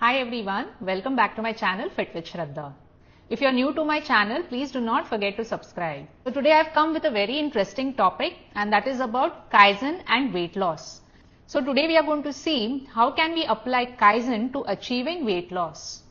Hi everyone, welcome back to my channel Fit with Shraddha. If you're new to my channel, please do not forget to subscribe. So today I've come with a very interesting topic, and that is about Kaizen and weight loss. So today we are going to see how can we apply Kaizen to achieving weight loss.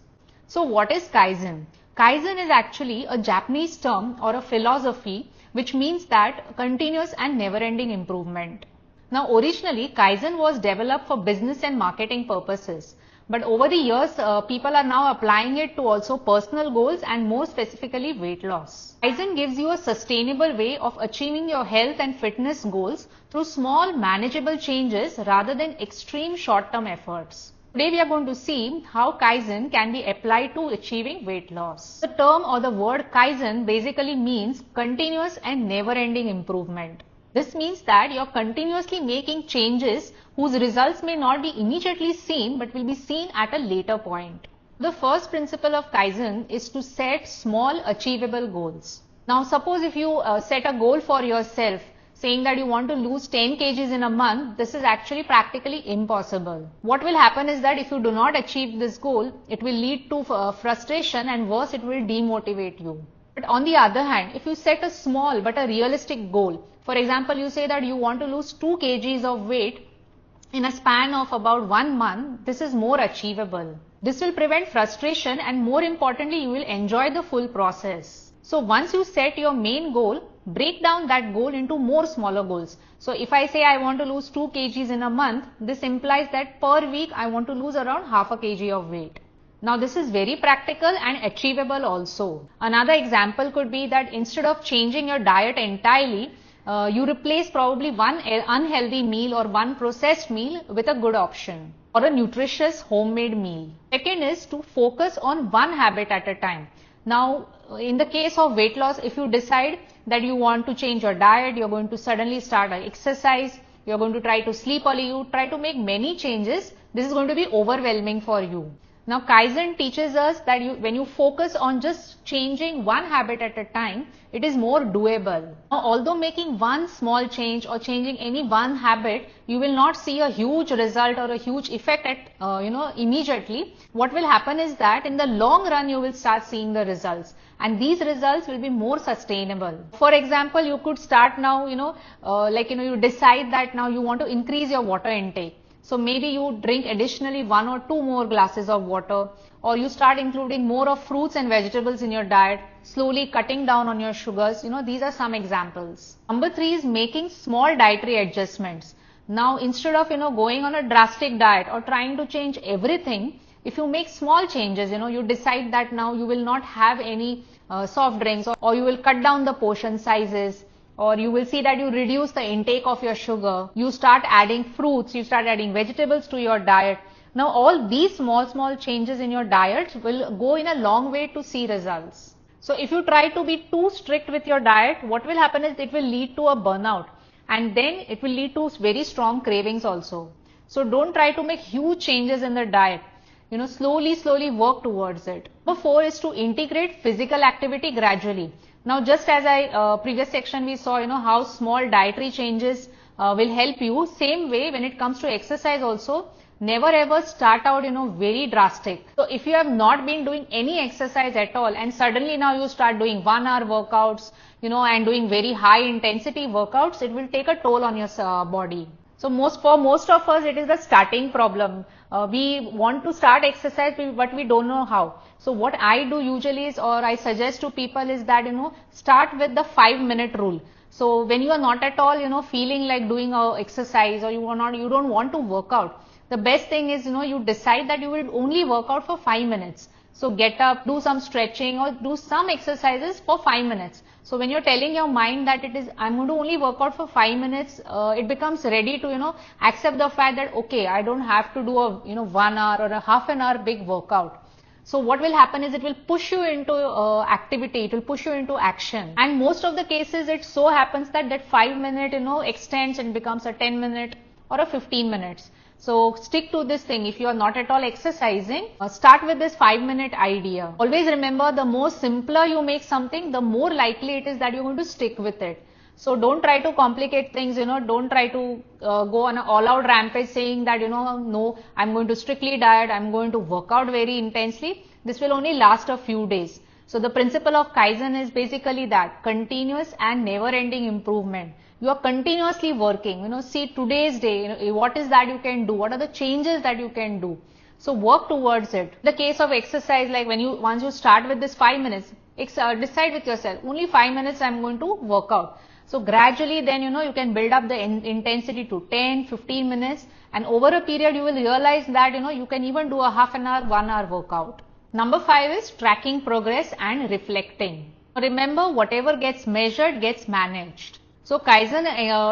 So what is Kaizen? Kaizen is actually a Japanese term or a philosophy which means that continuous and never-ending improvement. Now originally Kaizen was developed for business and marketing purposes. But over the years, people are now applying it to also personal goals and more specifically weight loss. Kaizen gives you a sustainable way of achieving your health and fitness goals through small manageable changes rather than extreme short-term efforts. Today we are going to see how Kaizen can be applied to achieving weight loss. The term or the word Kaizen basically means continuous and never-ending improvement. This means that you are continuously making changes whose results may not be immediately seen but will be seen at a later point. The first principle of Kaizen is to set small achievable goals. Now suppose if you set a goal for yourself saying that you want to lose 10 kgs in a month, this is actually practically impossible. What will happen is that if you do not achieve this goal, it will lead to frustration and worse, it will demotivate you. But on the other hand, if you set a small but a realistic goal, for example, you say that you want to lose 2 kgs of weight in a span of about 1 month, this is more achievable. This will prevent frustration and more importantly, you will enjoy the full process. So once you set your main goal, break down that goal into more smaller goals. So if I say I want to lose 2 kgs in a month, this implies that per week I want to lose around half a kg of weight. Now this is very practical and achievable also. Another example could be that instead of changing your diet entirely, you replace probably one unhealthy meal or one processed meal with a good option or a nutritious homemade meal. Second is to focus on one habit at a time. Now in the case of weight loss, if you decide that you want to change your diet, you're going to suddenly start an exercise, you're going to try to sleep early, you try to make many changes, this is going to be overwhelming for you. Now Kaizen teaches us that when you focus on just changing one habit at a time, it is more doable. Now, although making one small change or changing any one habit, you will not see a huge result or a huge effect immediately. What will happen is that in the long run you will start seeing the results, and these results will be more sustainable. For example, you could start now, you decide that now you want to increase your water intake. So maybe you drink additionally 1 or 2 more glasses of water, or you start including more of fruits and vegetables in your diet, slowly cutting down on your sugars. These are some examples. Number 3 is making small dietary adjustments. Now instead of going on a drastic diet or trying to change everything, if you make small changes, you decide that now you will not have any soft drinks, or you will cut down the portion sizes, or you will see that you reduce the intake of your sugar, you start adding fruits, you start adding vegetables to your diet. Now all these small changes in your diet will go in a long way to see results. So if you try to be too strict with your diet, what will happen is it will lead to a burnout, and then it will lead to very strong cravings also. So don't try to make huge changes in the diet. Slowly work towards it. Number 4 is to integrate physical activity gradually. Now just as previous section we saw how small dietary changes will help you, same way when it comes to exercise also, never ever start out very drastic. So if you have not been doing any exercise at all and suddenly now you start doing 1 hour workouts and doing very high intensity workouts, it will take a toll on your body. So for most of us, it is the starting problem. We want to start exercise but we don't know how. So what I do usually is, or I suggest to people, is that start with the 5-minute rule. So when you are not at all feeling like doing a exercise, or you don't want to work out, the best thing is you decide that you will only work out for 5 minutes. So get up, do some stretching or do some exercises for 5 minutes. So when you're telling your mind that I'm going to only work out for 5 minutes, it becomes ready to accept the fact that okay, I don't have to do a 1 hour or a half an hour big workout. So what will happen is it will push you into activity, it will push you into action. And most of the cases it so happens that 5 minute extends and becomes a 10 minute or a 15 minutes. So stick to this thing. If you are not at all exercising, start with this 5-minute idea. Always remember, the more simpler you make something, the more likely it is that you're going to stick with it. So don't try to complicate things, don't try to go on an all-out rampage saying that, no, I'm going to strictly diet, I'm going to work out very intensely. This will only last a few days. So the principle of Kaizen is basically that, continuous and never-ending improvement. You are continuously working, see today's day, what is that you can do, what are the changes that you can do. So work towards it. The case of exercise, like once you start with this 5 minutes, decide with yourself, only 5 minutes I'm going to work out. So gradually then, you can build up the intensity to 10, 15 minutes, and over a period you will realize that, you can even do a half an hour, 1 hour workout. Number 5 is tracking progress and reflecting. Remember, whatever gets measured gets managed. So Kaizen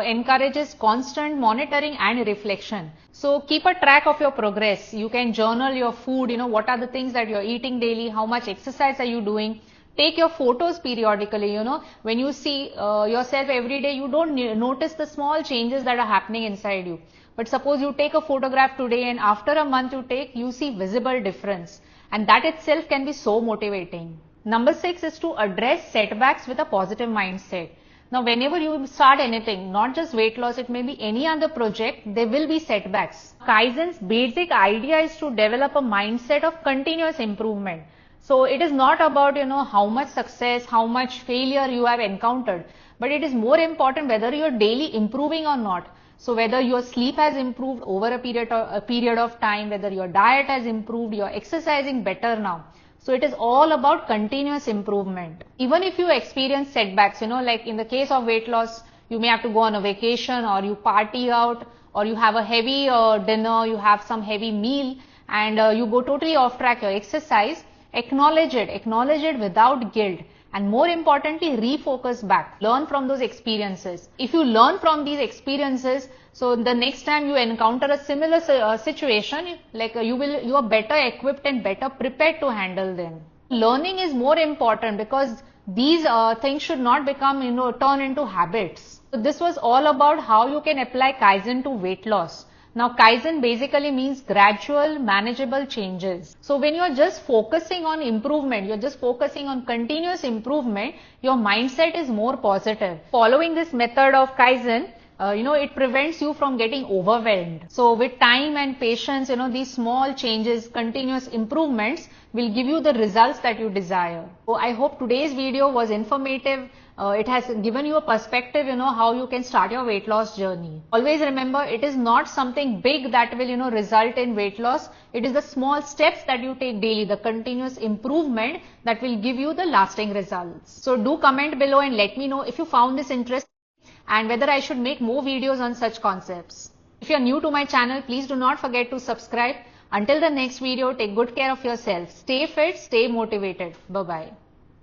encourages constant monitoring and reflection. So keep a track of your progress. You can journal your food, what are the things that you're eating daily, how much exercise are you doing. Take your photos periodically, when you see yourself every day, you don't notice the small changes that are happening inside you. But suppose you take a photograph today and after a month you see visible difference. And that itself can be so motivating. Number 6 is to address setbacks with a positive mindset. Now, whenever you start anything, not just weight loss, it may be any other project, there will be setbacks. Kaizen's basic idea is to develop a mindset of continuous improvement. So it is not about, how much success, how much failure you have encountered, but it is more important whether you are daily improving or not. So whether your sleep has improved over a period of time, whether your diet has improved, you are exercising better now. So it is all about continuous improvement. Even if you experience setbacks, like in the case of weight loss, you may have to go on a vacation or you party out or you have a heavy dinner, you have some heavy meal and you go totally off track your exercise. Acknowledge it without guilt, and more importantly, refocus back. Learn from those experiences. If you learn from these experiences, so the next time you encounter a similar situation, like you are better equipped and better prepared to handle them. Learning is more important because these things should not become, turn into habits. So this was all about how you can apply Kaizen to weight loss. Now, Kaizen basically means gradual, manageable changes. So when you are just focusing on improvement, you're just focusing on continuous improvement, your mindset is more positive. Following this method of Kaizen, it prevents you from getting overwhelmed. So with time and patience, these small changes, continuous improvements will give you the results that you desire. So I hope today's video was informative. It has given you a perspective, how you can start your weight loss journey. Always remember, it is not something big that will, result in weight loss. It is the small steps that you take daily, the continuous improvement that will give you the lasting results. So do comment below and let me know if you found this interesting and whether I should make more videos on such concepts. If you are new to my channel, please do not forget to subscribe. Until the next video, take good care of yourself. Stay fit, stay motivated. Bye-bye.